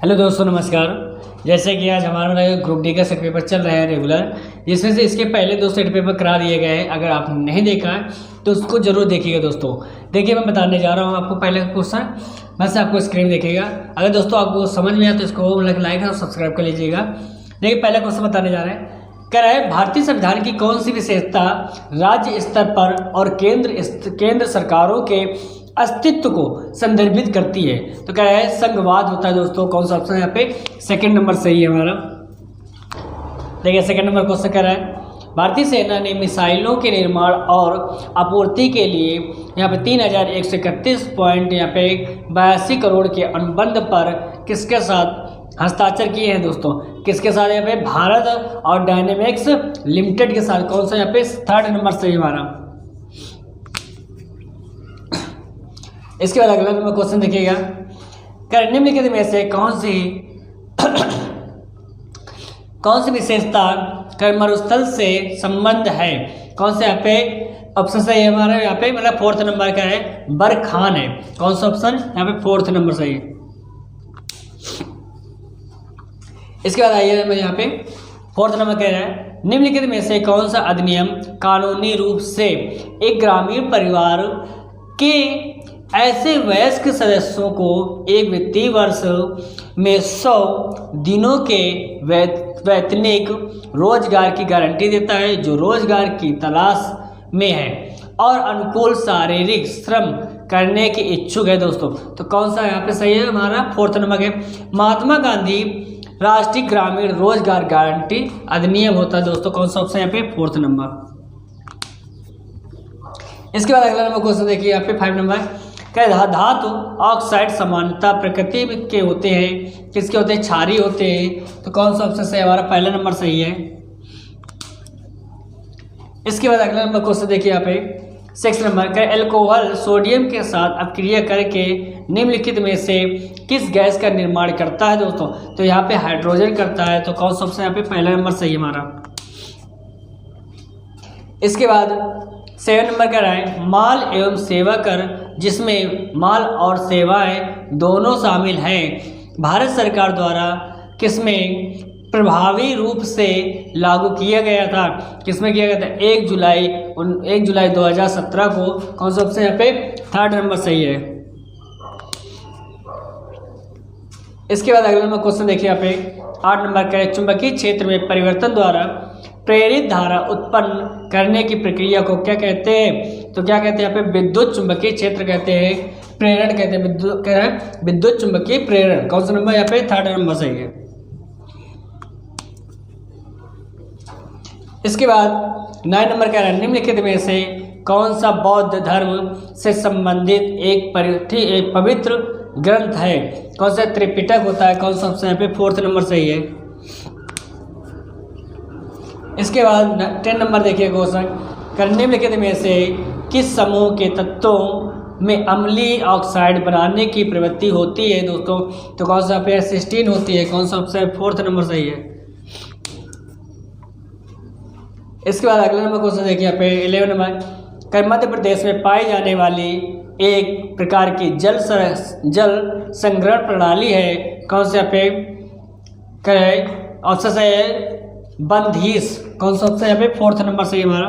Hello दोस्तों, नमस्कार। जैसे कि आज हमारा ग्रुप डी का सेट पेपर चल रहा है रेगुलर, जिसमें से इसके पहले दो सेट पेपर करा दिए गए हैं। अगर आपने नहीं देखा है तो उसको जरूर देखिएगा दोस्तों। देखिए, मैं बताने जा रहा हूँ आपको पहले क्वेश्चन, बस आपको स्क्रीन देखेगा। अगर दोस्तों आपको समझ में आए तो इसको लाइक और सब्सक्राइब कर लीजिएगा। देखिए, पहला क्वेश्चन बताने जा रहे हैं। कह रहा है, भारतीय संविधान की कौन सी विशेषता राज्य स्तर पर और केंद्र सरकारों के अस्तित्व को संदर्भित करती है? तो कह रहा है संघवाद होता है दोस्तों। कौन सा ऑप्शन है यहाँ पे? सेकंड नंबर सही है हमारा। देखिए, सेकंड नंबर क्वेश्चन कह रहा है, भारतीय सेना ने मिसाइलों के निर्माण और आपूर्ति के लिए यहाँ पे 3131 पॉइंट यहाँ पे 82 करोड़ के अनुबंध पर किसके साथ हस्ताक्षर किए हैं दोस्तों? किसके साथ? यहाँ पे भारत और डायनेमिक्स लिमिटेड के साथ। कौन सा यहाँ पे? थर्ड नंबर सही हमारा। इसके बाद अगला नंबर क्वेश्चन देखिएगा, निम्नलिखित में से कौन सी विशेषता मरुस्थल से संबंध है? कौन से यहाँ पे ऑप्शन सही है हमारा? यहाँ पे मतलब फोर्थ नंबर का है, बरखान है। कौन सा ऑप्शन यहाँ पे? फोर्थ नंबर सही है। इसके बाद आइए यहाँ पे फोर्थ नंबर कह रहा है, निम्नलिखित में से कौन सा अधिनियम कानूनी रूप से एक ग्रामीण परिवार के ऐसे वयस्क सदस्यों को एक वित्तीय वर्ष में 100 दिनों के वैतनिक रोजगार की गारंटी देता है, जो रोजगार की तलाश में है और अनुकूल शारीरिक श्रम करने के इच्छुक है दोस्तों? तो कौन सा यहाँ पे सही है हमारा? फोर्थ नंबर है, महात्मा गांधी राष्ट्रीय ग्रामीण रोजगार गारंटी अधिनियम होता है दोस्तों। कौन सा ऑप्शन यहाँ पे? Fourth number. इसके बाद अगला नंबर क्वेश्चन देखिए यहाँ पे 5 नंबर। क्या धातु ऑक्साइड सामान्यतः प्रकृति के होते हैं, किसके होते हैं? क्षारीय होते हैं। तो कौन सा ऑप्शन सही है हमारा? पहला नंबर सही है। इसके बाद अगला नंबर क्वेश्चन देखिए यहाँ पे 6 नंबर का, एल्कोहल सोडियम के साथ अपक्रिया करके निम्नलिखित में से किस गैस का निर्माण करता है दोस्तों? तो यहाँ पे हाइड्रोजन करता है। तो कौन सा ऑप्शन यहाँ पे? पहला नंबर सही है हमारा। इसके बाद 7 नंबर का है, माल एवं सेवा कर जिसमें माल और सेवाएं दोनों शामिल हैं, भारत सरकार द्वारा किसमें प्रभावी रूप से लागू किया गया था? किसमें किया गया था? 1 जुलाई 2017 को। कौन सा ऑप्शन यहाँ पे? थर्ड नंबर सही है। इसके बाद अगला नंबर क्वेश्चन देखिए यहाँ पे 8 नंबर का, चुंबकीय क्षेत्र में परिवर्तन द्वारा प्रेरित धारा उत्पन्न करने की प्रक्रिया को क्या कहते हैं? तो क्या कहते हैं यहाँ पे? विद्युत चुंबकीय क्षेत्र कहते हैं, प्रेरण कहते हैं, विद्युत चुंबकीय प्रेरण। कौन सा नंबर यहाँ पे? थर्ड नंबर सही है। इसके बाद 9 नंबर कह रहा है, निम्नलिखित में से कौन सा बौद्ध धर्म से संबंधित एक पवित्र ग्रंथ है? कौन सा? त्रिपिटक होता है। कौन सा ऑप्शन यहाँ पे? फोर्थ नंबर सही है। इसके बाद 10 नंबर देखिए क्वेश्चन, निम्नलिखित में से किस समूह के तत्वों में अम्लीय ऑक्साइड बनाने की प्रवृत्ति होती है दोस्तों? तो कौन सा पे? सिस्टीन होती है। कौन सा ऑप्शन? फोर्थ नंबर सही है। इसके बाद अगला नंबर क्वेश्चन देखिए यहाँ पे 11 नंबर, मध्य प्रदेश में पाई जाने वाली एक प्रकार की जल संग्रहण प्रणाली है। कौन सा पे? ऑप्शन सही है, बंधीस। कौन सा ऑप्शन यहाँ पे? फोर्थ नंबर सही हमारा।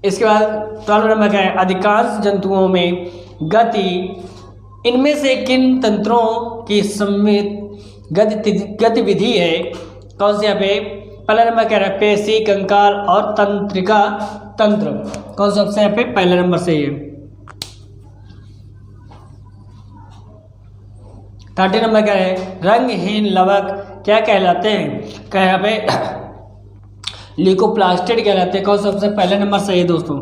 इसके बाद 12 नंबर का है, अधिकांश जंतुओं में गति इनमें से किन तंत्रों की सम्मिलित गतिविधि है? कौन से यहाँ पे? पहला नंबर कह रहा है पेशी, कंकाल और तंत्रिका तंत्र। कौन सा ऑप्शन यहाँ पे? पहला नंबर सही है। 30 नंबर का है, रंगहीन लवक क्या कहलाते हैं? क्या यहाँ पे? ल्यूकोप्लास्टिड कहलाते हैं। कौन सा ऑप्शन? पहला नंबर सही है दोस्तों।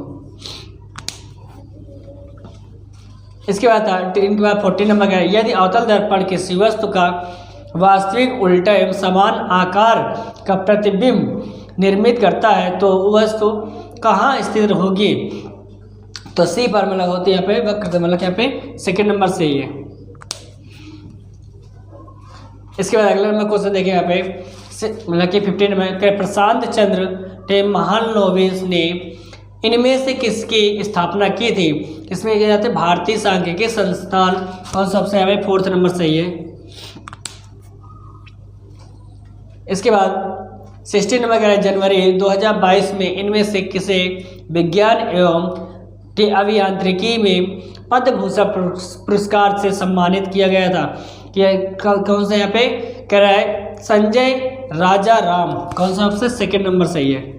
इसके बाद 40 नंबर का है, यदि अवतल दर्पण किसी वस्तु का वास्तविक उल्टा एवं समान आकार का प्रतिबिंब निर्मित करता है तो वस्तु कहाँ स्थित होगी? तो सी पर मतलब होती है यहाँ पे वक्र, मतलब यहाँ पे सेकंड नंबर सही है। इसके बाद अगला नंबर क्वेश्चन देखिए यहाँ पे मतलब कि 15 नंबर, प्रशांत चंद्र महालनोबिस ने इनमें से किसकी स्थापना की थी? इसमें क्या जाते हैं भारतीय सांख्यिकी संस्थान, कौन सा ऑप्शन है? 4th नंबर सही है। इसके बाद 16 नंबर का जनवरी 2022 में इनमें से किसे विज्ञान एवं अभियांत्रिकी में पद्म भूषण पुरस्कार से सम्मानित किया गया था? कि कौन सा यहाँ पे कह रहा है? संजय राजा राम, कौन सा ऑप्शन? 2nd नंबर सही है।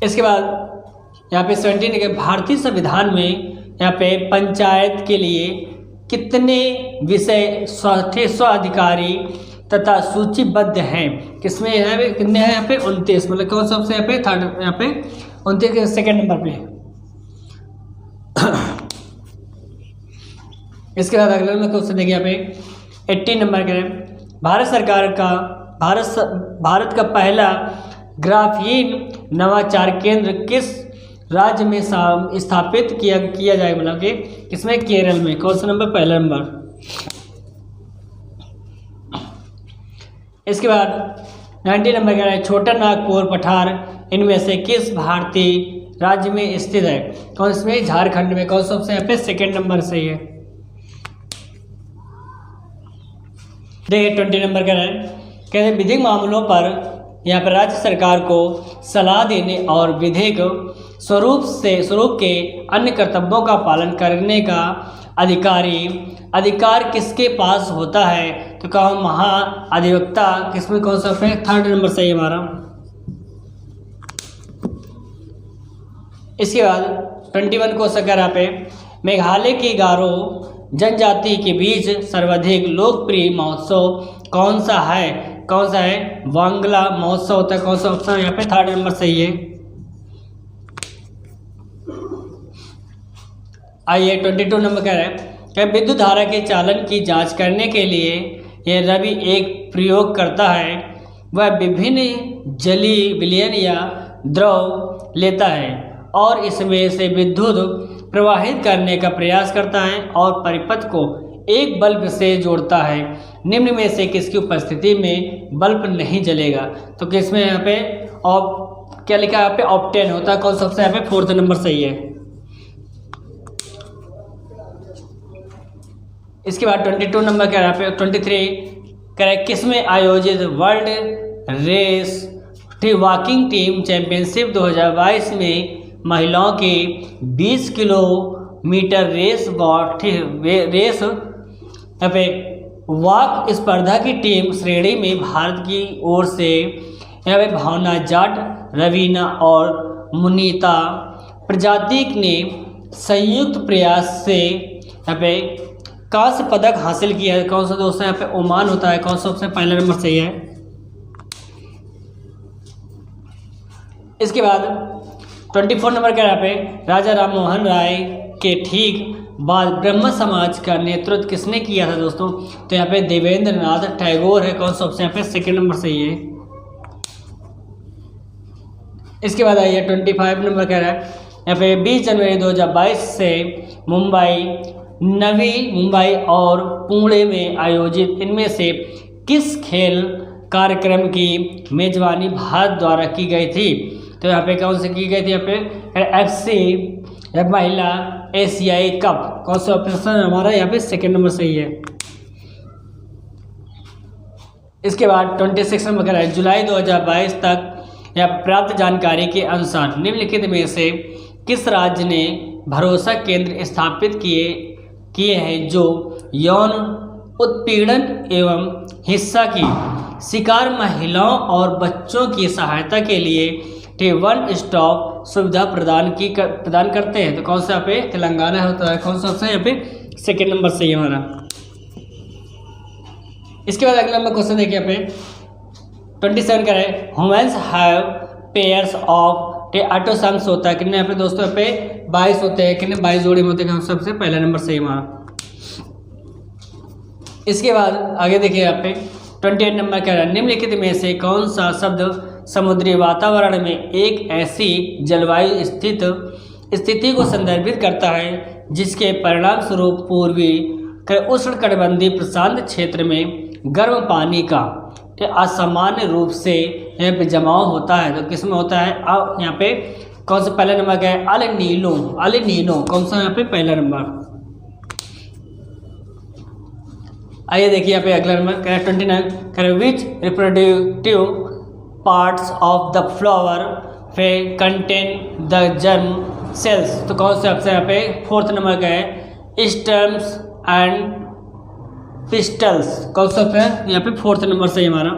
इसके बाद यहाँ पे 17 के भारतीय संविधान में यहाँ पे पंचायत के लिए कितने विषय स्वाधिकारी तथा सूचीबद्ध हैं? किसमें यहाँ पे कितने हैं? यहाँ पे 29, मतलब कौन सा ऑप्शन यहाँ पे? 3rd, यहाँ पे 29 के 2nd नंबर पे। इसके बाद अगला नंबर क्वेश्चन देखिए यहाँ पे 18 नंबर के भारत सरकार का भारत का पहला ग्राफीन नवाचार केंद्र किस राज्य में स्थापित किया जाएगा? मतलब कि किसमें? केरल में। कौन सा नंबर? पहला नंबर। इसके बाद 19 नंबर का है छोटा नागपुर पठार इनमें से किस भारतीय राज्य में स्थित है? कौन इसमें? झारखंड में। कौन सा ऑप्शन यहाँ पे? 2nd नंबर सही है। देखिए 20 नंबर का है कहते विधिक मामलों पर यहाँ पर राज्य सरकार को सलाह देने और विधिक स्वरूप के अन्य कर्तव्यों का पालन करने का अधिकार किसके पास होता है? तो कहो महाधिवक्ता। किसमें? कौन सा ऑप्शन? 3rd नंबर सही है हमारा। इसके बाद 21 को सकर यहाँ पे मेघालय की गारो जनजाति के बीच सर्वाधिक लोकप्रिय महोत्सव कौन सा है? कौन सा है? वांगला महोत्सव होता है। कौन सा ऑप्शन यहाँ पे? 3rd नंबर सही है। आइए 22 नंबर कह रहे हैं कि विद्युत धारा के चालन की जांच करने के लिए यह रवि एक प्रयोग करता है। वह विभिन्न जलीय विलयन या द्रव लेता है और इसमें से विद्युत प्रवाहित करने का प्रयास करता है और परिपथ को एक बल्ब से जोड़ता है। निम्न में से किसकी उपस्थिति में बल्ब नहीं जलेगा? तो किसमें यहाँ पे क्या लिखा है यहाँ पे? ऑप्टेन होता है। कौन सा ऑप्शन यहाँ पे? 4th नंबर सही है। इसके बाद 22 नंबर क्या है? 23 करेक्ट किसमें आयोजित world race walking team championship 2022 में महिलाओं के 20 किलोमीटर रेस वॉक स्पर्धा की टीम श्रेणी में भारत की ओर से यहाँ पे भावना जाट, रवीना और मुनीता प्रजातिक ने संयुक्त प्रयास से यहाँ पे कांस्य पदक हासिल किया है। कौन सा दोस्तों? यहाँ पे ओमान होता है। कौन सा ऑप्शन? पहला नंबर सही है। इसके बाद 24 नंबर का यहाँ पे राजा राम मोहन राय के ठीक बाद ब्रह्म समाज का नेतृत्व किसने किया था दोस्तों? तो यहाँ पे देवेंद्र नाथ टैगोर है। कौन सा ऑप्शन? यहाँ पे 2nd नंबर सही है। इसके बाद आइए 25 नंबर कह रहा है यहाँ पे 20 जनवरी 2022 से नवी मुंबई और पुणे में आयोजित इनमें से किस खेल कार्यक्रम की मेजबानी भारत द्वारा की गई थी? तो यहाँ पे कौन से की गई थी? यहाँ पे FC महिला एशियाई कप। कौन सा ऑप्शन हमारा यहाँ पे? 2nd नंबर सही है। इसके बाद 26 नंबर का है जुलाई 2022 तक या प्राप्त जानकारी के अनुसार निम्नलिखित में से किस राज्य ने भरोसा केंद्र स्थापित किए हैं जो यौन उत्पीड़न एवं हिंसा की शिकार महिलाओं और बच्चों की सहायता के लिए वन स्टॉप सुविधा प्रदान करते हैं? तो कौन सा यहाँ पे? तेलंगाना होता है। कौन सा ऑप्शन यहाँ पे? 2nd नंबर सही है हमारा। इसके बाद अगला नंबर क्वेश्चन देखिए यहाँ पे 27 का है ह्यूमन्स हैव पेयर्स ऑफ ऑटोसम्स होता है कितने? यहाँ पे दोस्तों यहाँ पे 22 होते हैं। कितने? 22 जोड़े में होते हैं। सबसे पहला नंबर सही हमारा। इसके बाद आगे देखिए यहाँ पे 28 नंबर क्या है निम्नलिखित में से कौन सा शब्द समुद्री वातावरण में एक ऐसी जलवायु स्थिति को संदर्भित करता है जिसके परिणाम स्वरूप पूर्वी उष्णकटिबंधीय प्रशांत क्षेत्र में गर्म पानी का असामान्य रूप से यहाँ पे जमाव होता है। तो किस में होता है? अब यहाँ पे कौन सा पहला नंबर क्या है? अल नीनो कौन सा यहाँ पे पहला नंबर। आइए देखिए यहाँ पे अगला नंबर क्या है 29 क्या है which reproductive parts of the flower पे कंटेन द जर्म सेल्स। तो कौन सा आपसे यहाँ पे फोर्थ नंबर का है स्टेम्स एंड पिस्टल्स। कौन सा है यहाँ पे फोर्थ नंबर से हमारा।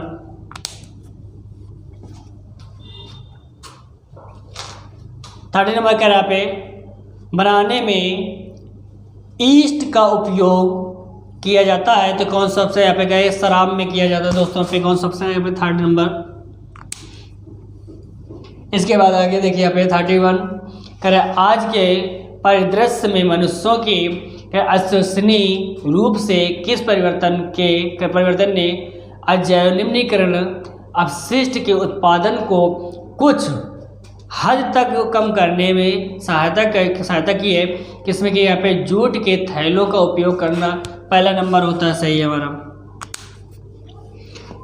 थर्ड नंबर क्या है यहाँ पे बनाने में ईस्ट का उपयोग किया जाता है। तो कौन सबसे यहाँ पे गए? शराब में किया जाता है दोस्तों पे। कौन सबसे यहाँ पे थर्ड नंबर। इसके बाद आगे देखिए यहाँ पे 31 करे आज के परिदृश्य में मनुष्यों की अविश्वसनीय रूप से किस परिवर्तन ने अजैवनिम्नीकरण अपशिष्ट के उत्पादन को कुछ हद तक कम करने में सहायता की है। किसमें कि यहाँ पे जूट के थैलों का उपयोग करना पहला नंबर होता है, सही है हमारा।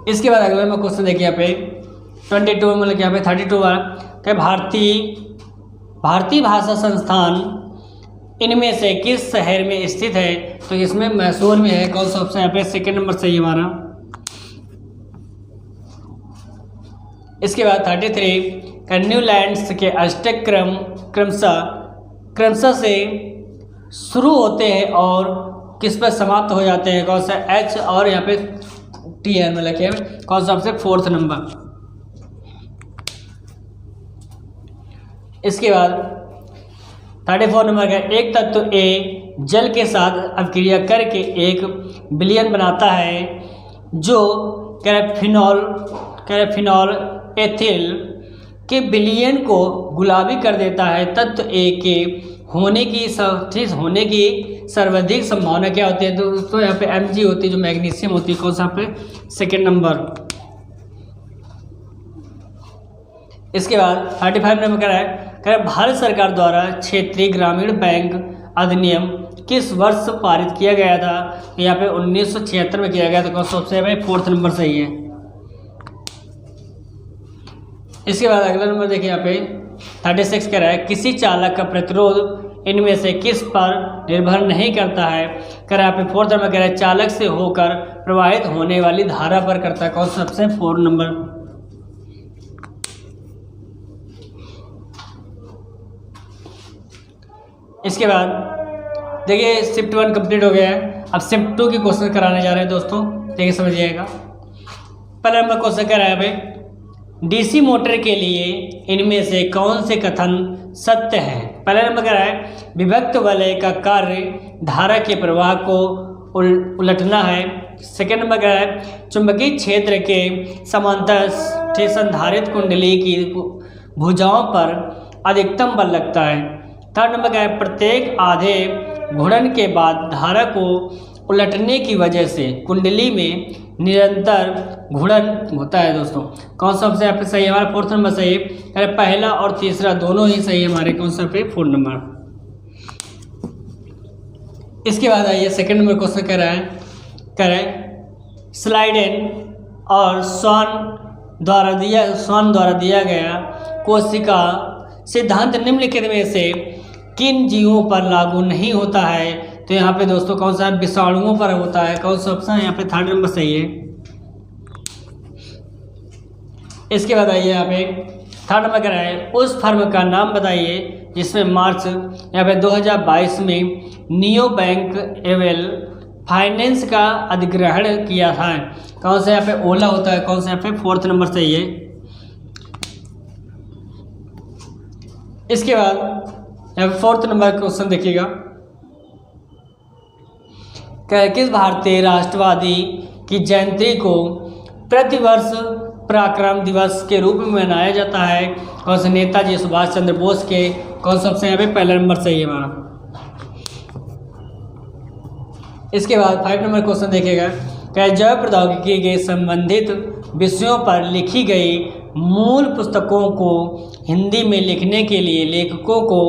इसके बाद अगला में क्वेश्चन देखिए यहाँ पे 22 मतलब यहाँ पे 32 वाला क्या भारतीय भाषा संस्थान इनमें से किस शहर में स्थित है? तो इसमें मैसूर में है। कौन सा ऑप्शन यहाँ पे सेकंड नंबर सही है हमारा। इसके बाद 33 का न्यूलैंड्स के अष्टक क्रमशः से शुरू होते हैं और किस पर समाप्त हो जाते हैं? कौन सा? एच और यहाँ पे टी एन मतलब क्या कौन सा ऑप्शन फोर्थ नंबर। इसके बाद 34 नंबर का एक तत्व ए जल के साथ अभिक्रिया करके एक विलयन बनाता है जो कैराफिनॉल एथिल के विलयन को गुलाबी कर देता है। तत्व ए के होने की सर्वाधिक संभावना क्या होती है? तो दोस्तों यहाँ पे Mg होती है जो मैग्नीशियम होती है। कौन सा पे सेकेंड नंबर। इसके बाद 35 नंबर कह रहा है भारत सरकार द्वारा क्षेत्रीय ग्रामीण बैंक अधिनियम किस वर्ष पारित किया गया था? तो यहाँ पे 1976 में किया गया था। कौन सा ऑप्शन है? फोर्थ नंबर सही है। इसके बाद अगला नंबर देखिए यहाँ पे 36 कह रहा है किसी चालक का प्रतिरोध इनमें से किस पर निर्भर नहीं करता है? कह रहा है यहाँ पे फोर्थ नंबर कह रहा है चालक से होकर प्रवाहित होने वाली धारा पर करता है। कौन सा सबसे फोर्थ नंबर। इसके बाद देखिए शिफ्ट 1 कंप्लीट हो गया है। अब शिफ्ट 2 की क्वेश्चन कराने जा रहे हैं दोस्तों, देखिए समझिएगा। पहला नंबर क्वेश्चन कह रहा है भाई डीसी मोटर के लिए इनमें से कौन से कथन सत्य है? पहला नंबर कह रहा है विभक्त वलय का कार्य धारा के प्रवाह को उलटना है। सेकेंड नंबर कह रहा है चुंबकीय क्षेत्र के समांतर संधारित कुंडली की भुजाओं पर अधिकतम बल लगता है। थर्ड नंबर क्या है प्रत्येक आधे घूर्णन के बाद धारा को उलटने की वजह से कुंडली में निरंतर घूर्णन होता है। दोस्तों कौन सा ऑप्शन यहाँ पे सही है हमारा? फोर्थ नंबर सही है। पहला और तीसरा दोनों ही सही है हमारे। कौन सा पे? Fourth number. इसके बाद आइए सेकंड नंबर क्वेश्चन कह रहा है स्लाइडेन और स्वान द्वारा दिया गया कोशिका सिद्धांत निम्नलिखित में से किन जीवों पर लागू नहीं होता है? तो यहाँ पे दोस्तों कौन सा? विषाणुओं पर होता है। कौन सा ऑप्शन यहाँ पे? थर्ड नंबर सही है। इसके बाद आइए यहाँ पे थर्ड नंबर कह रहा है उस फर्म का नाम बताइए जिसमें मार्च यहाँ पे 2022 में नियो बैंक एवेल फाइनेंस का अधिग्रहण किया था। कौन सा यहाँ पे? ओला होता है। कौन सा यहाँ पे? फोर्थ नंबर सही है। इसके बाद यहाँ पे फोर्थ नंबर क्वेश्चन देखिएगा किस भारतीय राष्ट्रवादी की जयंती को प्रतिवर्ष पराक्रम दिवस के रूप में मनाया जाता है? कौन से? नेताजी सुभाष चंद्र बोस के। कौन सा ऑप्शन यहाँ पे? पहला नंबर सही है हमारा। इसके बाद 5 नंबर क्वेश्चन देखिएगा क्या जैव प्रौद्योगिकी के संबंधित विषयों पर लिखी गई मूल पुस्तकों को हिंदी में लिखने के लिए लेखकों को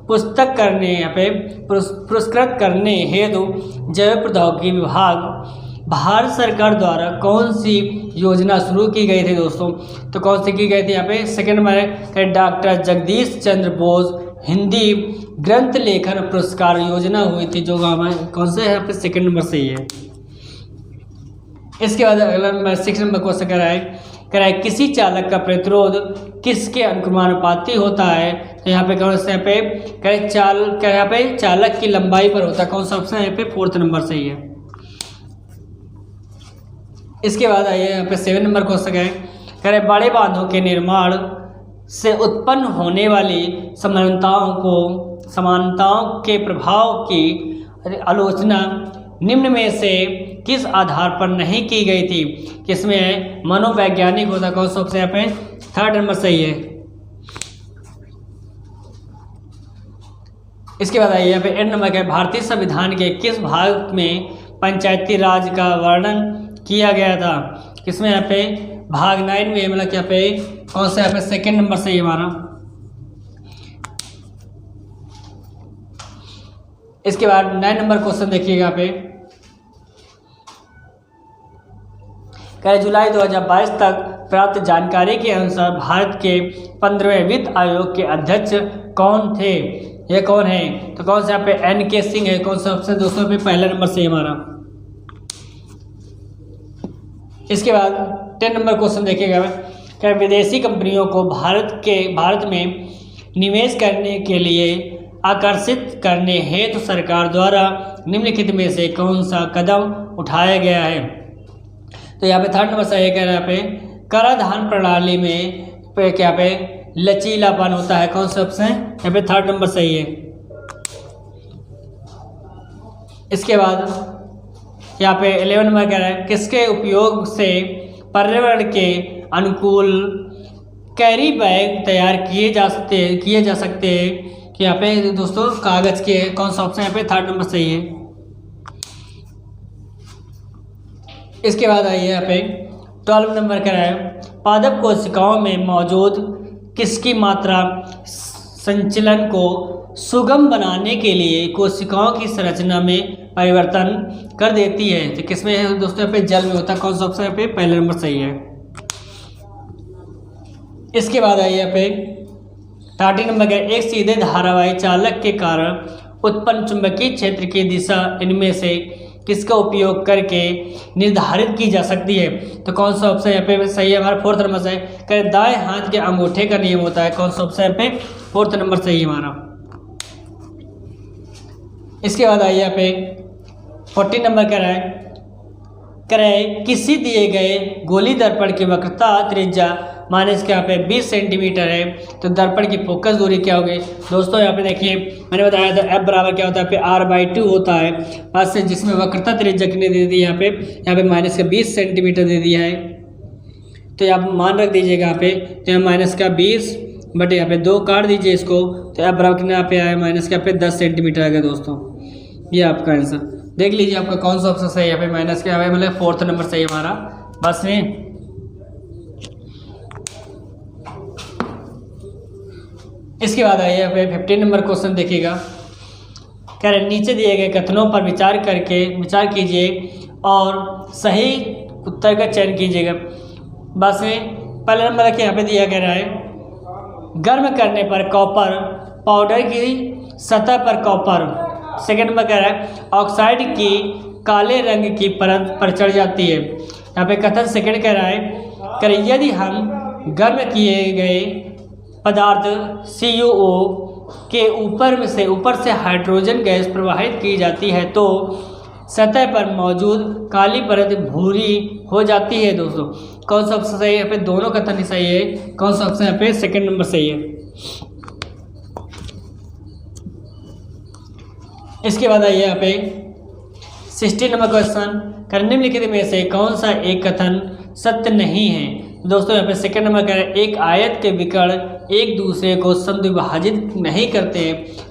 पुस्तक करने यहाँ पे पुरस्कृत करने हेतु जैव प्रौद्योगिकी विभाग भारत सरकार द्वारा कौन सी योजना शुरू की गई थी दोस्तों? तो कौन सी की गई थी यहाँ पे? सेकंड नंबर है डॉक्टर जगदीश चंद्र बोस हिंदी ग्रंथ लेखन पुरस्कार योजना हुई थी, जो कौन से है यहाँ पे? सेकंड नंबर से ही है। इसके बाद अगला नंबर 6 नंबर क्वेश्चन कराए किसी चालक का प्रतिरोध किसके अनुक्रमानुपाती होता है? तो यहाँ पे कौन से यहाँ पे चालक की लंबाई पर होता है। कौन सा ऑप्शन है यहाँ पे? 4th नंबर सही है। इसके बाद आइए यहाँ पे 7 नंबर क्वेश्चन कह रहे बड़े बांधों के निर्माण से उत्पन्न होने वाली समानताओं के प्रभाव की आलोचना निम्न में से किस आधार पर नहीं की गई थी? किसमें? मनोवैज्ञानिक होता। कौन सा ऑप्शन यहाँ पे? 3rd नंबर सही है। इसके बाद आइए यहाँ पे 8 नंबर का भारतीय संविधान के किस भाग में पंचायती राज का वर्णन किया गया था? किसमें? यहाँ पे भाग 9 में, मतलब यहाँ पे कौन सा? यहाँ पे 2nd नंबर सही है हमारा। इसके बाद 9 नंबर क्वेश्चन देखिएगा यहाँ पे जुलाई 2022 तक प्राप्त जानकारी के अनुसार भारत के 15वें वित्त आयोग के अध्यक्ष कौन थे? ये कौन है? तो कौन सा यहाँ पे? NK सिंह है। कौन सा ऑप्शन दोस्तों पे? पहला नंबर से हमारा। इसके बाद 10 नंबर क्वेश्चन देखिएगा विदेशी कंपनियों को भारत में निवेश करने के लिए आकर्षित करने हेतु सरकार द्वारा निम्नलिखित में से कौन सा कदम उठाया गया है? तो यहाँ पे 3rd नंबर सही है। कह रहा है यहाँ पे कराधान प्रणाली में क्या पे लचीलापन होता है। कौन सा ऑप्शन है? यहाँ पे 3rd नंबर सही है। इसके बाद यहाँ पे 11 नंबर कह रहा है किसके उपयोग से पर्यावरण के अनुकूल कैरी बैग तैयार किए जा सकते हैं? कि यहाँ पे दोस्तों कागज के। कौन सा ऑप्शन यहाँ पे? 3rd नंबर सही है। इसके बाद आइए यहाँ पे 12 नंबर कह रहा है पादप कोशिकाओं में मौजूद किसकी मात्रा संचलन को सुगम बनाने के लिए कोशिकाओं की संरचना में परिवर्तन कर देती है? तो किसमें है दोस्तों? यहाँ पे जल में होता है। कौन सा ऑप्शन यहाँ पे? पहला नंबर सही है। इसके बाद आइए यहाँ पे 13 नंबर का एक सीधे धारावाही चालक के कारण उत्पन्न चुंबकीय क्षेत्र की दिशा इनमें से किसका उपयोग करके निर्धारित की जा सकती है? तो कौन सा ऑप्शन यहाँ पे सही है हमारा? 4th नंबर से है दाएं हाथ के अंगूठे का नियम होता है। कौन सा ऑप्शन यहाँ पे? 4th नंबर सही है हमारा। इसके बाद आइए यहाँ पे 14 नंबर कह रहा है किसी दिए गए गोली दर्पण की वक्रता त्रिज्या माइनस के यहाँ पे 20 सेंटीमीटर है, तो दर्पण की फोकस दूरी क्या होगी? दोस्तों यहाँ पे देखिए मैंने बताया था F बराबर क्या होता है? यहाँ पे R/2 होता है बस, जिसमें वक्रता त्रिज्या कितनी दे दी है? यहाँ पे माइनस का 20 सेंटीमीटर दे दिया है। तो आप मान रख दीजिएगा यहाँ पे, तो यहाँ माइनस का 20 बट यहाँ पे 2 काट दीजिए इसको, तो F बराबर कितना यहाँ पे आया? माइनस का यहाँ पे 10 सेंटीमीटर आ गया दोस्तों। ये आपका आंसर देख लीजिए, आपका कौन सा ऑप्शन सही है? यहाँ पे माइनस क्या है? मतलब 4th नंबर सही है हमारा। बस में इसके बाद आइए यहाँ पे 15 नंबर क्वेश्चन देखिएगा। कह रहे नीचे दिए गए कथनों पर विचार कीजिए और सही उत्तर का चयन कीजिएगा। बस में पहला नंबर के यहाँ पे दिया गया है गर्म करने पर कॉपर पाउडर की सतह पर कॉपर। सेकेंड नंबर कह रहा है ऑक्साइड की काले रंग की परत पर चढ़ जाती है। यहाँ पे कथन सेकेंड कह रहा है यदि हम गर्म किए गए पदार्थ CuO के ऊपर से हाइड्रोजन गैस प्रवाहित की जाती है तो सतह पर मौजूद काली परत भूरी हो जाती है। दोस्तों कौन सा ऑप्शन सही है? यहाँ पे दोनों कथन ही सही है। कौन सा ऑप्शन यहाँ पे? सेकंड नंबर सही है। इसके बाद आइए यहाँ पे 16 नंबर क्वेश्चन निम्नलिखित में से कौन सा एक कथन सत्य नहीं है? दोस्तों यहाँ पे सेकंड नंबर कह रहे हैं एक आयत के विकर्ण एक दूसरे को समद्विभाजित नहीं करते,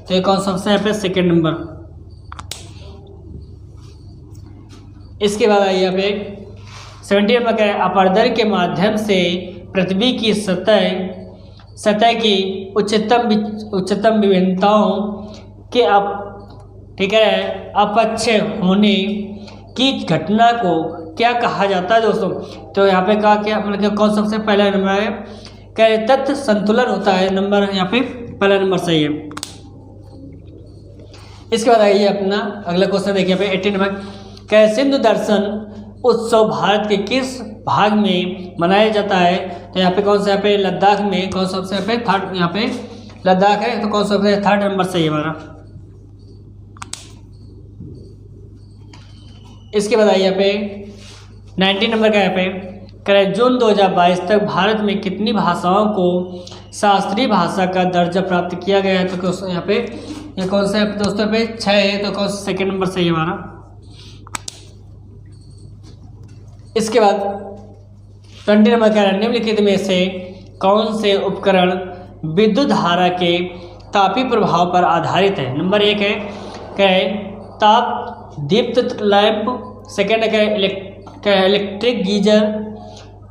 तो ये कौन सा ऑप्शन है? यहाँ पे सेकंड नंबर। इसके बाद आइए यहाँ पे 17 नंबर कह रहे हैं अपर्दर के माध्यम से पृथ्वी की सतह की उच्चतम विभिन्नताओं के अपक्ष होने की घटना को क्या कहा जाता है दोस्तों? तो यहाँ पे कहा क्या, मतलब कौन सबसे पहला नंबर है? क्या तथ्य संतुलन होता है, नंबर यहाँ पे पहला नंबर सही है। इसके बाद आइए अपना अगला क्वेश्चन देखिए यहाँ पे 18 नंबर। क्या सिंधु दर्शन उत्सव भारत के किस भाग में मनाया जाता है? तो यहाँ पे कौन सा, यहाँ पे लद्दाख में, कौन सा सबसे यहाँ पे थर्ड, यहाँ पे लद्दाख है, तो कौन सा सबसे थर्ड नंबर सही है हमारा। इसके बाद आइए यहाँ पे 19 नंबर का यहाँ पे करें, जून 2022 तक भारत में कितनी भाषाओं को शास्त्रीय भाषा का दर्जा प्राप्त किया गया है? तो यहाँ पे ये कौन सा है दोस्तों पे 6 है, तो कौन सा सेकेंड नंबर सही है हमारा। इसके बाद 20 नंबर का निम्नलिखित में से कौन से उपकरण विद्युत धारा के तापीय प्रभाव पर आधारित है? नंबर 1 है क्या है ताप दीप्त लैंप, सेकेंड है इलेक्ट्रिक गीजर,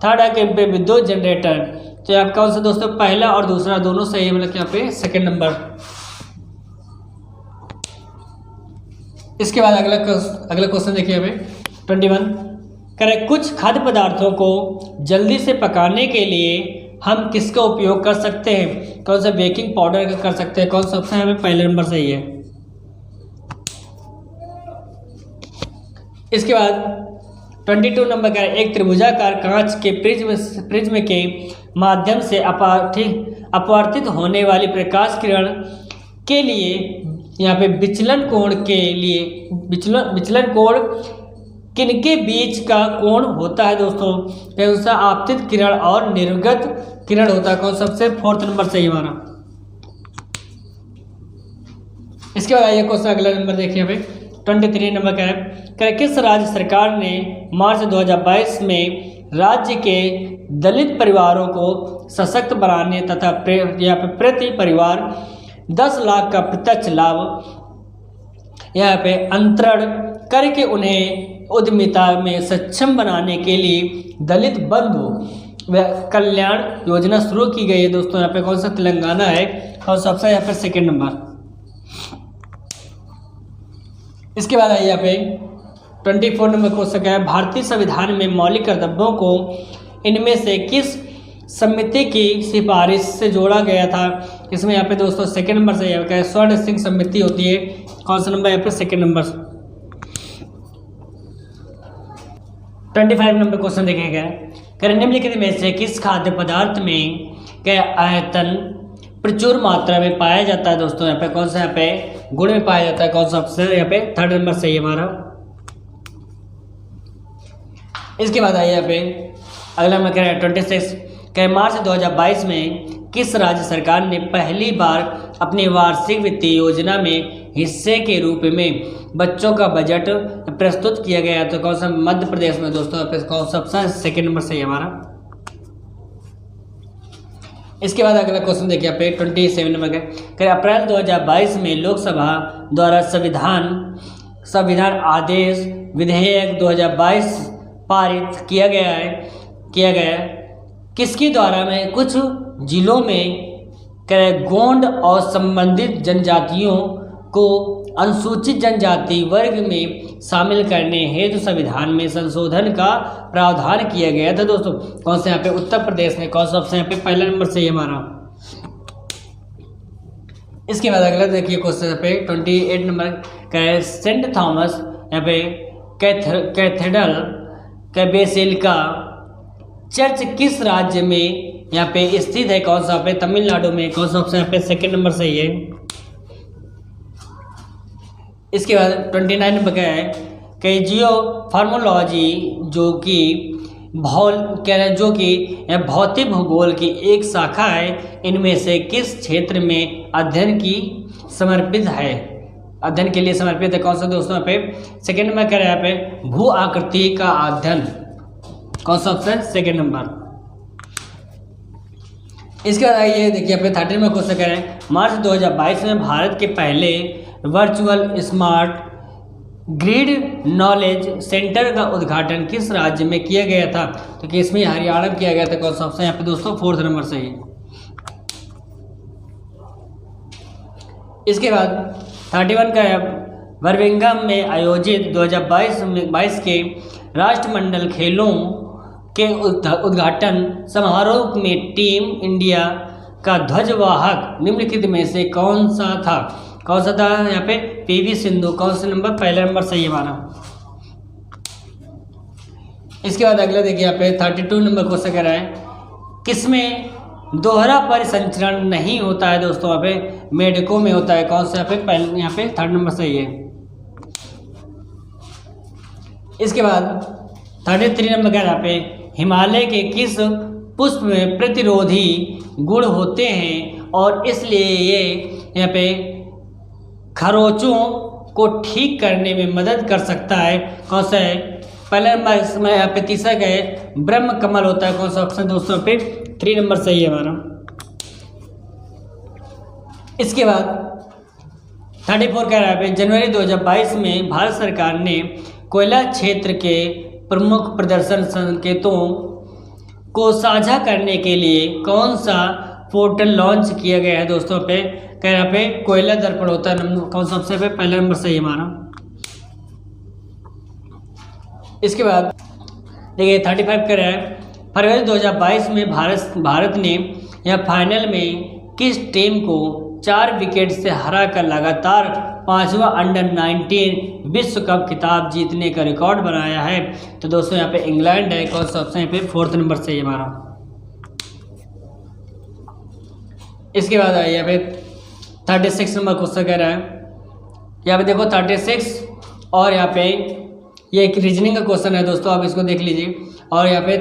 थर्ड है विद्युत जनरेटर। तो आप कौन सा दोस्तों, पहला और दूसरा दोनों सही है, मतलब यहाँ पे सेकेंड नंबर। इसके बाद अगला क्वेश्चन देखिए हमें 21 करें, कुछ खाद्य पदार्थों को जल्दी से पकाने के लिए हम किसका उपयोग कर सकते हैं? कौन सा बेकिंग पाउडर का कर सकते हैं, कौन सा सबसे हमें पहले नंबर सही है। इसके बाद 22 नंबर का एक त्रिभुजाकार कांच के प्रिज्म के माध्यम से अपवर्तित होने वाली प्रकाश किरण के लिए यहाँ पे विचलन कोण के लिए विचलन कोण किनके बीच का कोण होता है दोस्तों? कौन सा आपतित किरण और निर्गत किरण होता है, कौन सबसे फोर्थ नंबर सही हमारा। इसके बाद आइए क्वेश्चन अगला नंबर देखिए हमें 23 नंबर का है, किस राज्य सरकार ने मार्च 2022 में राज्य के दलित परिवारों को सशक्त बनाने तथा प्रति परिवार 10 लाख का प्रत्यक्ष लाभ यहाँ पे अंतरण करके उन्हें उद्यमिता में सक्षम बनाने के लिए दलित बंधु कल्याण योजना शुरू की गई है दोस्तों? यहाँ पे कौन सा तेलंगाना है, और सबसे यहाँ पे सेकेंड नंबर। इसके बाद आइए यहाँ पे 24 नंबर क्वेश्चन है, भारतीय संविधान में मौलिक कर्तव्यों को इनमें से किस समिति की सिफारिश से जोड़ा गया था? इसमें यहाँ पे दोस्तों सेकेंड नंबर से है, स्वर्ण सिंह समिति होती है, कौन सा नंबर यहाँ पे सेकेंड नंबर। 25 नंबर क्वेश्चन देखेंगे, निम्नलिखित में से किस खाद्य पदार्थ में क्या आयतन प्रचुर मात्रा में पाया जाता है दोस्तों? यहाँ पे कौन सा, यहाँ पे गुड़ में पाया जाता है, कौन सा ऑप्शन यहाँ पे थर्ड नंबर सही है हमारा। इसके बाद आइए यहाँ पे अगला नंबर कह रहे हैं 26 क्या मार्च 2022 में किस राज्य सरकार ने पहली बार अपनी वार्षिक वित्तीय योजना में हिस्से के रूप में बच्चों का बजट प्रस्तुत किया गया? तो कौन सा मध्य प्रदेश में दोस्तों, कौन सा सेकेंड नंबर सही है हमारा। इसके बाद अगला क्वेश्चन देखिए यहाँ पे 27 नंबर का, अप्रैल 2022 में लोकसभा द्वारा संविधान आदेश विधेयक 2022 पारित किया गया किसके द्वारा में कुछ जिलों में गोंड और संबंधित जनजातियों को अनुसूचित जनजाति वर्ग में शामिल करने हेतु संविधान में संशोधन का प्रावधान किया गया था दोस्तों? कौन से यहाँ पे उत्तर प्रदेश में, कौन सा ऑप्शन यहाँ पे पहला नंबर से हमारा। इसके बाद अगला देखिए क्वेश्चन यहाँ पे 28 नंबर का है, सेंट थॉमस यहाँ पे कैथेड्रल बेसिलिका चर्च किस राज्य में यहाँ पे स्थित है? कौन सा पे तमिलनाडु में, कौन सा ऑप्शन यहाँ पे सेकेंड नंबर सही है। इसके बाद 29 नंबर का है कि जियो फार्मोलॉजी जो कि भौतिक भूगोल की एक शाखा है, इनमें से किस क्षेत्र में अध्ययन के लिए समर्पित है? कौन सा दोस्तों यहाँ पे सेकेंड नंबर कह रहे हैं यहाँ पे भू आकृति का अध्ययन, कौन सा ऑप्शन सेकेंड नंबर। इसके बाद आइए देखिए यहाँ पे 30 नंबर क्वेश्चन कह रहे हैं, मार्च 2022 में भारत के पहले virtual smart grid knowledge centre का उद्घाटन किस राज्य में किया गया था? तो कि इसमें हरियाणा में किया गया था, कौन सा ऑप्शन यहाँ पे दोस्तों फोर्थ नंबर सही है। इसके बाद 31 का बर्मिंघम में आयोजित 2022 के राष्ट्रमंडल खेलों के उद्घाटन समारोह में टीम इंडिया का ध्वजवाहक निम्नलिखित में से कौन सा था? कौन सा था यहाँ पे? पीवी सिंधु। कौन सा नंबर? पहला नंबर सही है हमारा। इसके बाद अगला देखिए यहाँ पे 32 नंबर क्वेश्चन कह रहा है, किसमें दोहरा परिसंचरण नहीं होता है दोस्तों? यहाँ पे मेढकों में होता है। कौन सा? यहाँ पे पहले, यहाँ पे 3rd नंबर सही है। इसके बाद 33 नंबर कह रहा है यहाँ पे, हिमालय के किस पुष्प में प्रतिरोधी गुण होते हैं और इसलिए ये यहाँ पे खरोचों को ठीक करने में मदद कर सकता है? कौन सा है? पहला नंबर इसमें यहाँ पे तीसरा का है ब्रह्म कमल होता है। कौन सा ऑप्शन दोस्तों? पे 3 नंबर सही है हमारा। इसके बाद 34 कह रहा है जनवरी 2022 में भारत सरकार ने कोयला क्षेत्र के प्रमुख प्रदर्शन संकेतों को साझा करने के लिए कौन सा पोर्टल लॉन्च किया गया है दोस्तों? पे कह रहा पे कोयला दर्पण होता है। कौन सा सबसे पे? पहला नंबर सही है हमारा। इसके बाद देखिए 35 कह रहा है, फरवरी 2022 में भारत ने यह फाइनल में किस टीम को 4 विकेट से हरा कर लगातार 5वां अंडर-19 विश्व कप खिताब जीतने का रिकॉर्ड बनाया है? तो दोस्तों यहाँ पे इंग्लैंड है। कौन सा ऑप्शन? पे 4th नंबर सही है हमारा। इसके बाद आइए यहाँ पे 36 नंबर क्वेश्चन कह रहा है, यहाँ पे देखो 36 और यहाँ पे ये एक रीजनिंग का क्वेश्चन है दोस्तों, आप इसको देख लीजिए। और यहाँ पे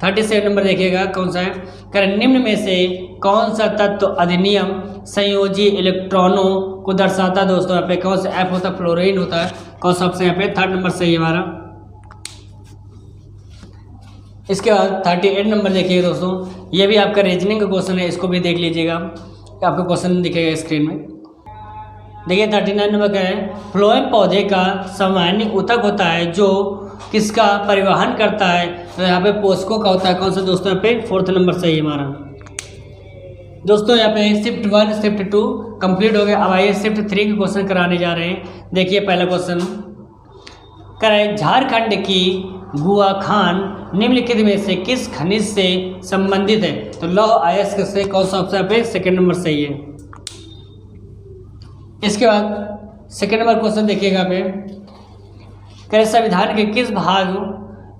37 नंबर देखिएगा कौन सा है, कर निम्न में से कौन सा तत्व अधिनियम संयोजी इलेक्ट्रॉनों को दर्शाता है दोस्तों? यहाँ पे कौन सा? एफ होता है, फ्लोरीन होता है। कौन सा ऑप्शन? यहाँ पे 3rd नंबर सही है हमारा। इसके बाद 38 नंबर देखिए दोस्तों, ये भी आपका रीजनिंग का क्वेश्चन है, इसको भी देख लीजिएगा, आपको क्वेश्चन दिखेगा स्क्रीन में। देखिए 39 नंबर का है, फ्लोएम पौधे का सामान्य ऊतक होता है जो किसका परिवहन करता है? तो यहाँ पे पोस्को का होता है। कौन सा दोस्तों? यहाँ पे 4th नंबर सही है हमारा। दोस्तों यहाँ पे शिफ्ट 1 शिफ्ट 2 कंप्लीट हो गया। अब आइए शिफ्ट 3 के क्वेश्चन कराने जा रहे हैं। देखिए पहला क्वेश्चन कराए, झारखंड की गुआ खान निम्नलिखित में से किस खनिज से संबंधित है? तो लौह अयस्क से। कौन सा ऑप्शन? पे 2nd नंबर सही है। इसके बाद 2nd नंबर क्वेश्चन देखिएगा पे, कह संविधान के किस भाग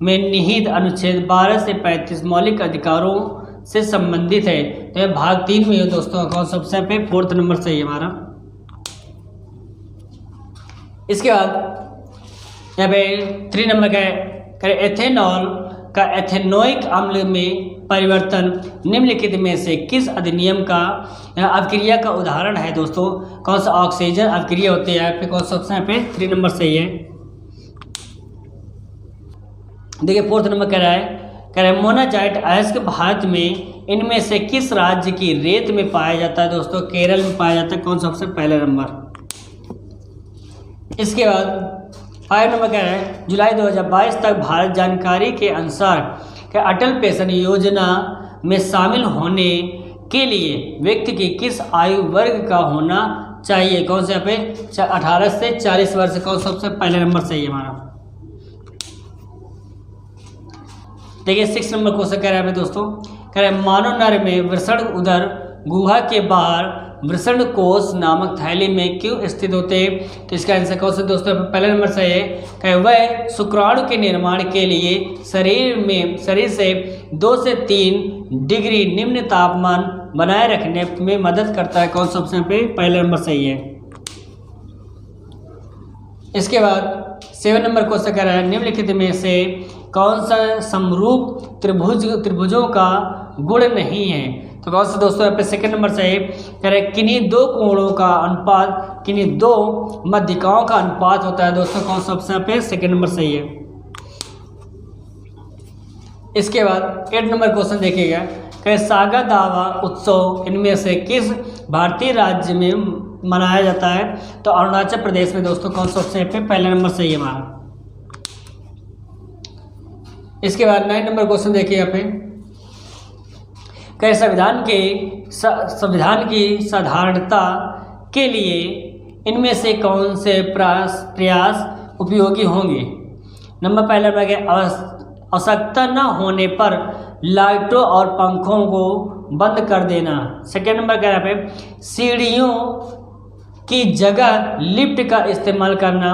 में निहित अनुच्छेद 12 से 35 मौलिक अधिकारों से संबंधित है? तो यह भाग 3 में है दोस्तों। कौन सा ऑप्शन? पे 4th नंबर सही है हमारा। इसके बाद यहाँ पे 3 नंबर का है, एथेनॉल का एथेनोइक अम्ल में परिवर्तन निम्नलिखित में से किस अधिनियम का अवक्रिया का उदाहरण है दोस्तों? कौन सा? ऑक्सीजन अवक्रिया होती है। यहाँ पे कौन सा ऑप्शन? यहाँ पे 3 नंबर सही है। देखिए 4th नंबर कह रहा है मोनाजाइट अयस्क भारत में इनमें से किस राज्य की रेत में पाया जाता है दोस्तों? केरल में पाया जाता है। कौन सा ऑप्शन? पहला नंबर। इसके बाद 5 नंबर कह रहा है, जुलाई 2022 तक भारत जानकारी के अनुसार क्या अटल पेंशन योजना में शामिल होने के लिए व्यक्ति की किस आयु वर्ग का होना चाहिए? कौन से? यहाँ पे 18 से 40 वर्ष। कौन सा ऑप्शन? पहला नंबर सही है हमारा। देखिए 6 नंबर क्वेश्चन कह रहा है दोस्तों, कह रहा है मानव नर में वृषण उदर गुहा के बाहर वृषण कोष नामक थैली में क्यों स्थित होते हैं? तो इसका आंसर कौन सा दोस्तों? पहला नंबर सही है। कह वह शुक्राणु के निर्माण के लिए शरीर से 2 से 3 डिग्री निम्न तापमान बनाए रखने में मदद करता है। कौन सा ऑप्शन? पे पहला नंबर सही है। इसके बाद 7 नंबर क्वेश्चन कह रहा है, निम्नलिखित में से कौन सा समरूप त्रिभुजों का गुण नहीं है? तो कौन सा दोस्तों? यहाँ पे 2nd नंबर से कह रहे किन्हीं 2 कोणों का अनुपात किन्हीं 2 मध्यिकाओं का अनुपात होता है दोस्तों। कौन सा ऑप्शन? पे 2nd नंबर सही है। इसके बाद 8 नंबर क्वेश्चन देखिएगा, कह सागा दावा उत्सव इनमें से किस भारतीय राज्य में मनाया जाता है? तो अरुणाचल प्रदेश में दोस्तों। कौन सा ऑप्शन? पे पहला नंबर सही है हमारा। इसके बाद 9 नंबर क्वेश्चन देखिए यहाँ पे, कह संविधान की साधारणता के लिए इनमें से कौन से प्रयास उपयोगी होंगे? नंबर पहला आवश्यकता न होने पर लाइटों और पंखों को बंद कर देना। सेकेंड नंबर कह रहा है सीढ़ियों की जगह लिफ्ट का इस्तेमाल करना।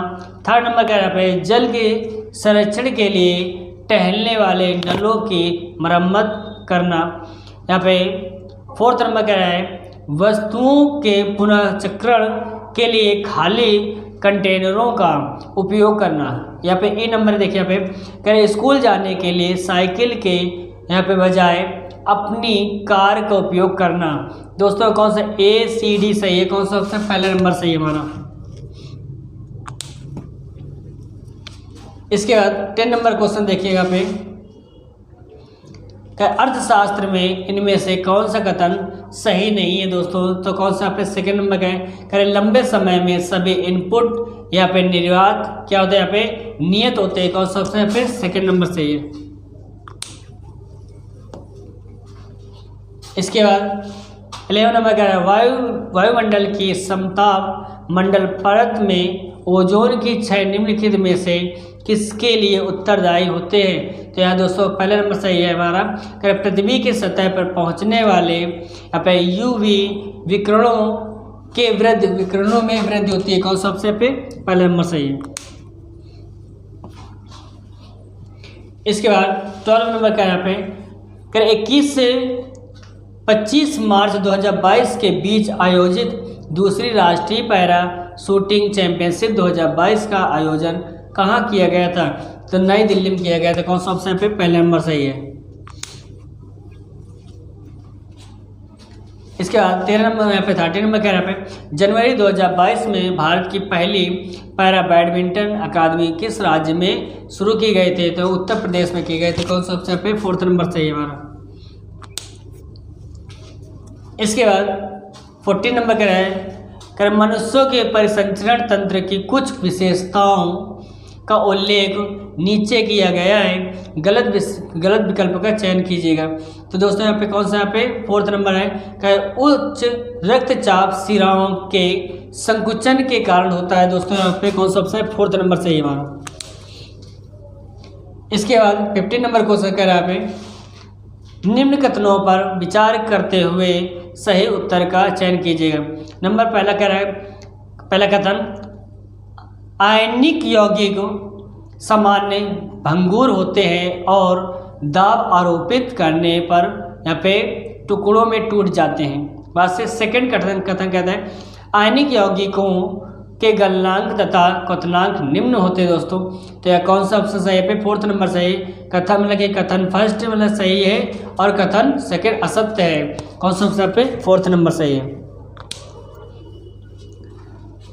थर्ड नंबर कह रहा है जल के संरक्षण के लिए टहलने वाले नलों की मरम्मत करना। यहाँ पे फोर्थ नंबर कह रहा है वस्तुओं के पुनर्चक्रण के लिए खाली कंटेनरों का उपयोग करना। यहाँ पे ए नंबर देखिए, यहाँ पे कह रहे स्कूल जाने के लिए साइकिल के यहाँ पे बजाय अपनी कार का उपयोग करना। दोस्तों कौन सा ए सी डी सही है? कौन सा ऑप्शन पहला नंबर सही है हमारा? इसके बाद 10 नंबर क्वेश्चन देखिएगा पे अर्थशास्त्र में इनमें से कौन सा कथन सही नहीं है दोस्तों? तो कौन सा पे सेकेंड नंबर का है? कह रहे लंबे समय में सभी इनपुट यहाँ पे निर्यात क्या होता है? यहाँ पे नियत होते हैं। कौन सा ऑप्शन है? फिर सेकेंड नंबर सही है। इसके बाद 11 नंबर कह रहा है वायुमंडल की समताप मंडल परत में ओजोन की 6 निम्नलिखित में से किसके लिए उत्तरदायी होते हैं? तो यहाँ दोस्तों पहला नंबर सही है हमारा। कह पृथ्वी की सतह पर पहुँचने वाले यहाँ पे यूवी विकिरणों के विकिरणों में वृद्धि होती है। कौन सा सबसे पे पहला नंबर सही है। इसके बाद 12 नंबर का यहाँ पे कह 21 से 25 मार्च 2022 के बीच आयोजित दूसरी राष्ट्रीय पैरा शूटिंग चैंपियनशिप 2022 का आयोजन कहाँ किया गया था? तो नई दिल्ली में किया गया था। कौन सा ऑप्शन पे पहला नंबर सही है। इसके बाद 13 नंबर यहाँ पे 13 नंबर कह रहा है जनवरी 2022 में भारत की पहली पैरा बैडमिंटन अकादमी किस राज्य में शुरू की गए थे? तो उत्तर प्रदेश में किए गए थे। कौन सा ऑप्शन पे फोर्थ नंबर सही है हमारा। इसके बाद 14 नंबर कह रहा है मनुष्यों के परिसंचरण तंत्र की कुछ विशेषताओं का उल्लेख नीचे किया गया है, गलत विकल्प का चयन कीजिएगा। तो दोस्तों यहाँ पे कौन सा यहाँ पे फोर्थ नंबर है कि उच्च रक्तचाप शिराओं के संकुचन के कारण होता है। दोस्तों यहाँ पे कौन सा ऑप्शन है? फोर्थ नंबर सही हमारा। इसके बाद 15 नंबर क्वेश्चन कह रहा है यहाँ पे निम्न कथनों पर विचार करते हुए सही उत्तर का चयन कीजिएगा। नंबर पहला कह रहा है पहला कथन आयनिक यौगिक सामान्य भंगुर होते हैं और दाब आरोपित करने पर यहाँ पे टुकड़ों में टूट जाते हैं। बाद से सेकंड कथन कहता है आयनिक यौगिकों के गलनांक तथा क्वथनांक निम्न होते हैं। दोस्तों तो यह कौन सा ऑप्शन सही है? पे फोर्थ नंबर सही। कथन मतलब कि कथन फर्स्ट मतलब सही है और कथन सेकंड असत्य है। कौन सा ऑप्शन पे फोर्थ नंबर सही है।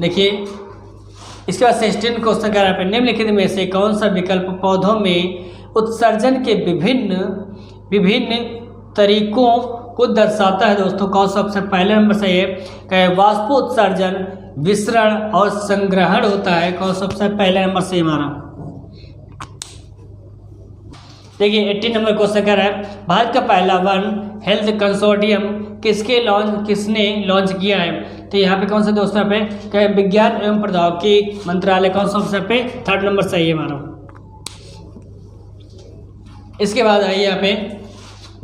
देखिए इसके बाद 16 क्वेश्चन कह रहा है निम्नलिखित में से कौन सा विकल्प पौधों में उत्सर्जन के विभिन्न तरीकों को दर्शाता है? दोस्तों कौन सा ऑप्शन पहले नंबर सही है? कहे वाष्पोत्सर्जन, विसरण और संग्रहण होता है। कौन सा ऑप्शन पहले नंबर सही हमारा। देखिए 18 नंबर क्वेश्चन कह रहा है भारत का पहला वन हेल्थ कंसोर्टियम किसने लॉन्च किया है? तो यहाँ पे कौन सा दोस्तों यहाँ पे विज्ञान एवं प्रौद्योगिकी मंत्रालय। कौन सा ऑप्शन पे थर्ड नंबर सही है हमारा। इसके बाद आइए यहाँ पे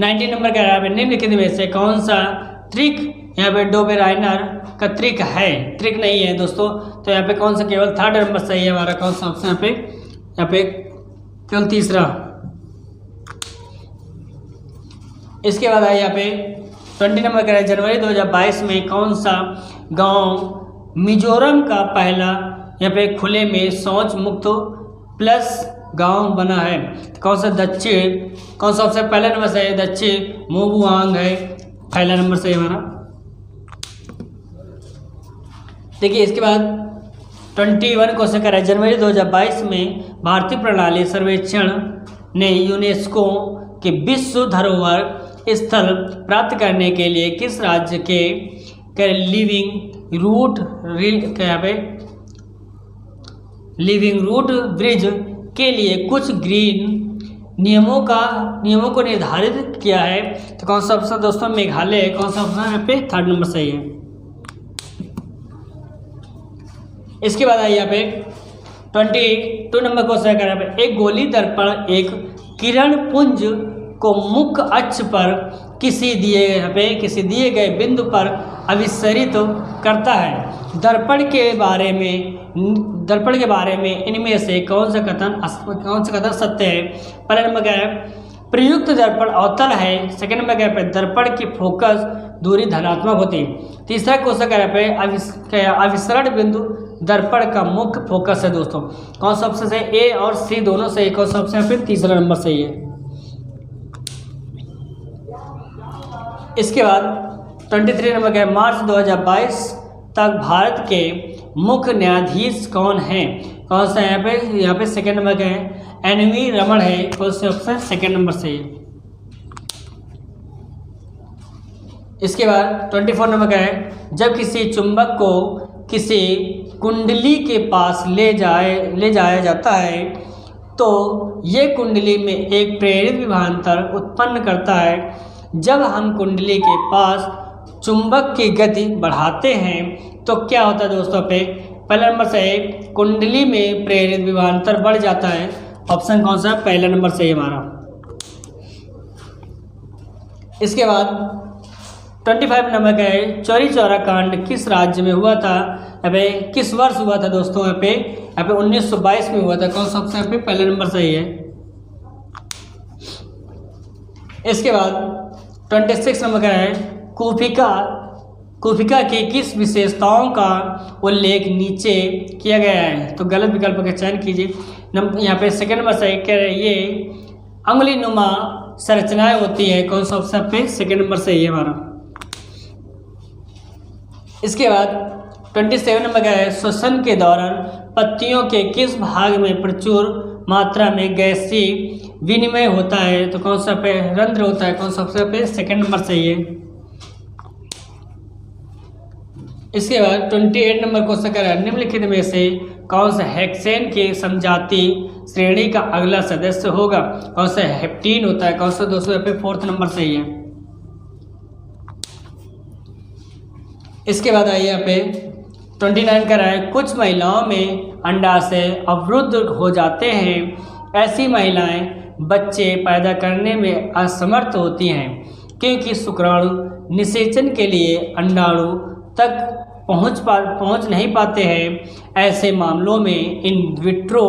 19 नंबर कह रहा है निम्नलिखित में से कौन सा त्रिक यहाँ पे डोबेराइनर का त्रिक है? त्रिक नहीं है दोस्तों। तो यहाँ पे कौन सा केवल थर्ड नंबर सही है हमारा। कौन सा ऑप्शन यहाँ पे केवल तीसरा। इसके बाद आइए यहाँ पे 20 नंबर कह रहा है जनवरी 2022 में कौन सा गांव मिजोरम का पहला यहाँ पे खुले में शौच मुक्त प्लस गांव बना है? तो कौन सा कौन सा ऑप्शन पहला नंबर सही है? दक्षिण मोबुआंग है पहला नंबर सही हमारा। देखिए इसके बाद 21 क्वेश्चन कर रहा है जनवरी 2022 में भारतीय प्रणाली सर्वेक्षण ने यूनेस्को के विश्व धरोहर स्थल प्राप्त करने के लिए किस राज्य के लिविंग रूट ब्रिज के लिए कुछ ग्रीन नियमों को निर्धारित किया है? तो कौन सा ऑप्शन दोस्तों मेघालय है। कौन सा ऑप्शन यहाँ पे थर्ड नंबर सही है। इसके बाद आइए यहाँ पे 22 नंबर क्वेश्चन कर रहा है, एक गोली दर्पण एक किरण पुंज को मुख्य अक्ष पर किसी दिए गए बिंदु पर अभिसरित करता है। दर्पण के बारे में इनमें से कौन सा कथन सत्य है? पहला नंबर क्या है, प्रयुक्त दर्पण अवतल है। सेकंड नंबर क्या है, दर्पण की फोकस दूरी धनात्मक होती है। तीसरा क्वेश्चन क्या है, अभिसरण बिंदु दर्पण का मुख्य फोकस है। दोस्तों कौन सा ऑप्शन है? ए और सी दोनों सही। कौन सा ऑप्शन है? फिर तीसरा नंबर सही है। इसके बाद 23 नंबर क्या है, मार्च 2022 तक भारत के मुख्य न्यायाधीश कौन हैं? कौन सा यहाँ पे सेकंड नंबर क्या है, एन.वी. रमन है। कौन सा ऑप्शन? सेकंड नंबर सही है। इसके बाद 24 नंबर क्या है, जब किसी चुंबक को किसी कुंडली के पास ले जाया जाता है तो ये कुंडली में एक प्रेरित विभवांतर उत्पन्न करता है। जब हम कुंडली के पास चुंबक की गति बढ़ाते हैं तो क्या होता है दोस्तों? पे पहला नंबर से कुंडली में प्रेरित विभवांतर बढ़ जाता है। ऑप्शन कौन सा? पहला नंबर सही हमारा। इसके बाद 25 नंबर का है, चौरी चौरा कांड किस राज्य में हुआ था? अबे किस वर्ष हुआ था दोस्तों? यहाँ पे 1922 में हुआ था। कौन सा ऑप्शन यहाँ पे? पहला नंबर सही है। इसके बाद 26 नंबर का है, कूफिका की किस विशेषताओं का उल्लेख नीचे किया गया है? तो गलत विकल्प का चयन कीजिए। यहाँ पे सेकंड नंबर सही कह रहे हैं, ये अंगुलीनुमा संरचनाएं होती है। कौन सा ऑप्शन पे? सेकंड नंबर सही है हमारा। इसके बाद 27 नंबर का है, श्वसन के दौरान पत्तियों के किस भाग में प्रचुर मात्रा में गैसीय विनिमय होता है? तो कौन सा पे? रंध्र होता है। कौन सा पे? सेकंड नंबर सही है। इसके बाद 28 नंबर क्वेश्चन कर रहा है, निम्नलिखित में से कौन सा हेक्सेन के समजाति श्रेणी का अगला सदस्य होगा? कौन सा? हेप्टीन होता है। कौन सा दोस्तों? पे 4th नंबर सही है। इसके बाद आइए यहाँ पे 29 कर रहा है, कुछ महिलाओं में अंडाशय अवरुद्ध हो जाते हैं। ऐसी महिलाएं बच्चे पैदा करने में असमर्थ होती हैं क्योंकि शुक्राणु निषेचन के लिए अंडाणु तक पहुंच नहीं पाते हैं। ऐसे मामलों में इन विट्रो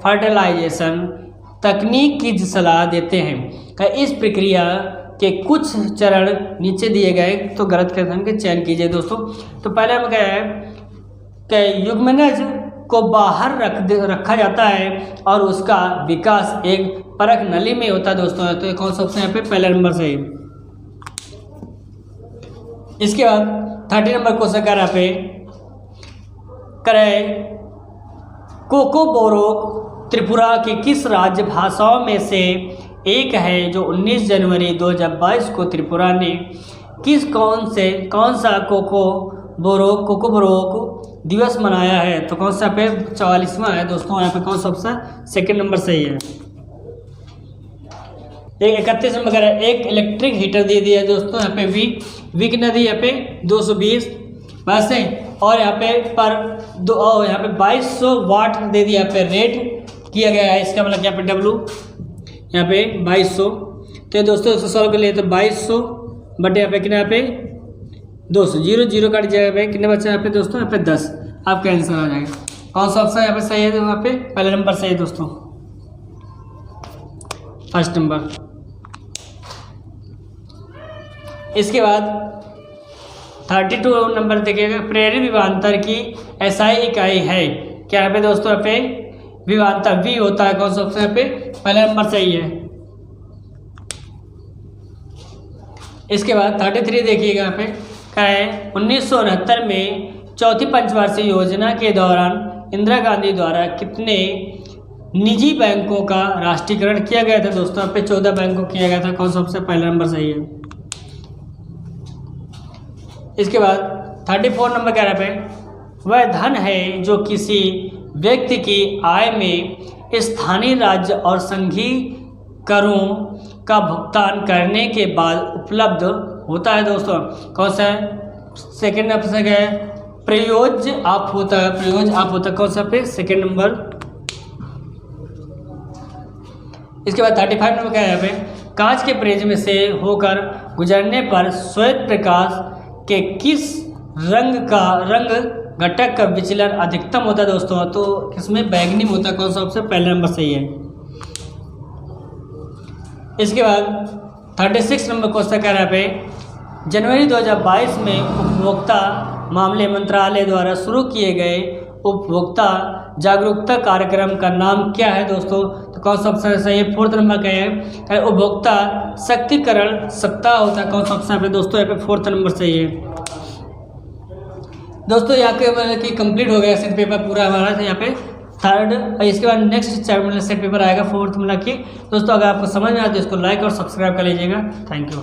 फर्टिलाइजेशन तकनीक की सलाह देते हैं। इस प्रक्रिया के कुछ चरण नीचे दिए गए, तो गलत कथन के चयन कीजिए दोस्तों। तो पहला में क्या है कि युग्मनज को बाहर रखा जाता है और उसका विकास एक परख नली में होता है दोस्तों। तो कौन सा ऑप्शन यहाँ पे? पहला नंबर सही। इसके बाद 30 नंबर क्वेश्चन कर रहा पे करे, कोकोबोरोक त्रिपुरा की किस राज्य भाषाओं में से एक है जो 19 जनवरी 2022 को त्रिपुरा ने कौन सा कोकोबोरोक दिवस मनाया है? तो कौन सा पे? 44वां है दोस्तों। यहाँ पे कौन सा ऑप्शन? सेकंड नंबर सही है। 31 नंबर का एक इलेक्ट्रिक हीटर दे दिया है दोस्तों। यहाँ पे वी कितना दी? यहाँ पे 220 बस है। और यहाँ पे यहाँ पे 2200 वाट दे दिया, यहाँ पे रेट किया गया है। इसका मतलब यहाँ पे डब्लू यहाँ पे 2200। तो दोस्तों इसको सॉल्व कर लिए तो 2200 बट यहाँ पे कितना? यहाँ पे 200, 0 काट जाएगा पे कितने बच्चे यहाँ पे दोस्तों? यहाँ पे 10। आपका आंसर आ जाएगा। कौन सा ऑप्शन यहाँ पे सही है? यहाँ पे पहला नंबर सही है दोस्तों, फर्स्ट नंबर। इसके बाद 32 नंबर देखिएगा, प्रेरित विभवांतर की एसआई इकाई है क्या? यहाँ पे दोस्तों यहाँ पे विभवांतर वी होता है। कौन सा ऑप्शन यहाँ पे? पहला नंबर सही है। इसके बाद 33 देखिएगा यहाँ पे क्या है, 1969 में चौथी पंचवार्षिक योजना के दौरान इंदिरा गांधी द्वारा कितने निजी बैंकों का राष्ट्रीयकरण किया गया था दोस्तों? यहाँ पे 14 बैंकों किया गया था। कौन सा ऑप्शन? पहला नंबर सही है। इसके बाद 34 नंबर कह रहा है, वह धन है जो किसी व्यक्ति की आय में स्थानीय राज्य और संघीय करों का भुगतान करने के बाद उपलब्ध होता है दोस्तों। कौन सा है? सेकेंड ऑप्शन है प्रयोज्य आप होता है, प्रयोज्य आप होता है कौन सा पे, सेकेंड नंबर। इसके बाद 35 नंबर क्या है यहाँ पे, कांच के प्रिज्म से होकर गुजरने पर श्वेत प्रकाश के किस रंग घटक का विचलन अधिकतम होता है दोस्तों, तो किसमें बैगनी होता है, कौन सा ऑप्शन, पहला नंबर सही है। इसके बाद 36 नंबर क्वेश्चन कह रहा है पे, जनवरी 2022 में उपभोक्ता मामले मंत्रालय द्वारा शुरू किए गए उपभोक्ता जागरूकता कार्यक्रम का नाम क्या है दोस्तों, तो कौन सा ऑप्शन सही है, फोर्थ नंबर का है उपभोक्ता शक्तिकरण सप्ताह होता है, कौन सा ऑप्शन है दोस्तों, यहाँ पे फोर्थ नंबर सही है। दोस्तों यहाँ के मतलब कि कंप्लीट हो गया सेट पेपर पूरा हमारा था यहाँ पे थर्ड। इसके बाद नेक्स्ट चैप्टर सेट पेपर आएगा फोर्थ मतलब कि दोस्तों, अगर आपको समझ में आए तो इसको लाइक और सब्सक्राइब कर लीजिएगा। Thank you.